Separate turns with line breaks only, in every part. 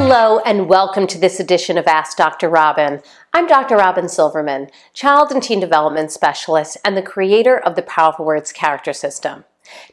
Hello and welcome to this edition of Ask Dr. Robyn. I'm Dr. Robyn Silverman, Child and Teen Development Specialist and the creator of the Powerful Words Character System.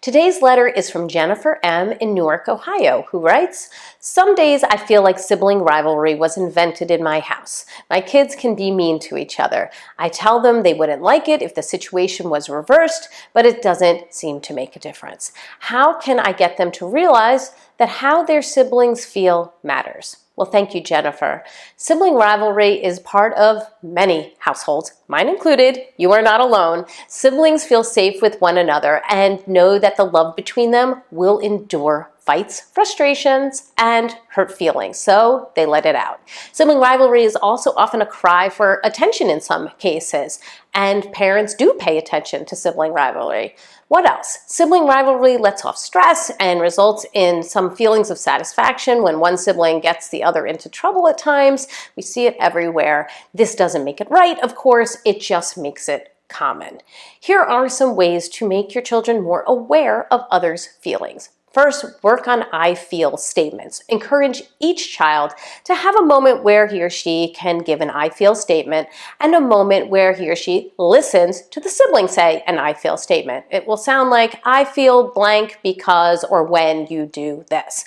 Today's letter is from Jennifer M. in Newark, Ohio, who writes, "Some days I feel like sibling rivalry was invented in my house. My kids can be mean to each other. I tell them they wouldn't like it if the situation was reversed, but it doesn't seem to make a difference. How can I get them to realize that how their siblings feel matters?" Well, thank you, Jennifer. Sibling rivalry is part of many households, mine included. You are not alone. Siblings feel safe with one another and know that the love between them will endure fights, frustrations, and hurt feelings, so they let it out. Sibling rivalry is also often a cry for attention in some cases, and parents do pay attention to sibling rivalry. What else? Sibling rivalry lets off stress and results in some feelings of satisfaction when one sibling gets the other into trouble at times. We see it everywhere. This doesn't make it right, of course, it just makes it common. Here are some ways to make your children more aware of others' feelings. First, work on I feel statements. Encourage each child to have a moment where he or she can give an I feel statement and a moment where he or she listens to the sibling say an I feel statement. It will sound like, "I feel blank because," or "when you do this."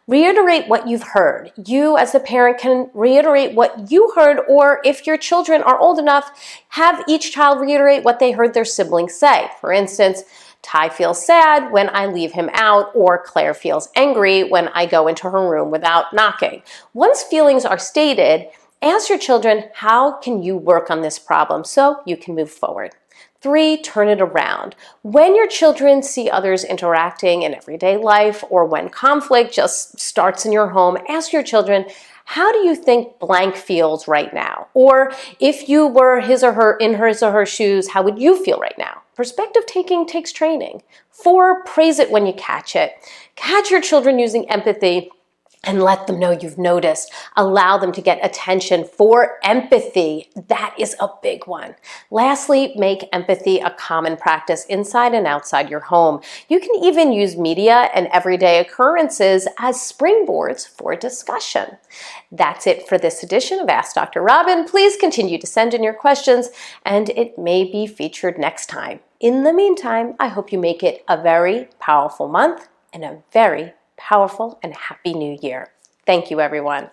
Reiterate what you've heard. You as the parent can reiterate what you heard, or if your children are old enough, have each child reiterate what they heard their siblings say. For instance, Ty feels sad when I leave him out, or Claire feels angry when I go into her room without knocking. Once feelings are stated, ask your children, how can you work on this problem so you can move forward? 3, turn it around. When your children see others interacting in everyday life, or when conflict just starts in your home, ask your children, how do you think blank feels right now? Or if you were in his or her shoes, how would you feel right now? Perspective taking takes training. 4, praise it when you catch it. Catch your children using empathy and let them know you've noticed. Allow them to get attention for empathy. That is a big one. Lastly, make empathy a common practice inside and outside your home. You can even use media and everyday occurrences as springboards for discussion. That's it for this edition of Ask Dr. Robyn. Please continue to send in your questions and it may be featured next time. In the meantime, I hope you make it a very powerful month and a very powerful and happy new year. Thank you, everyone.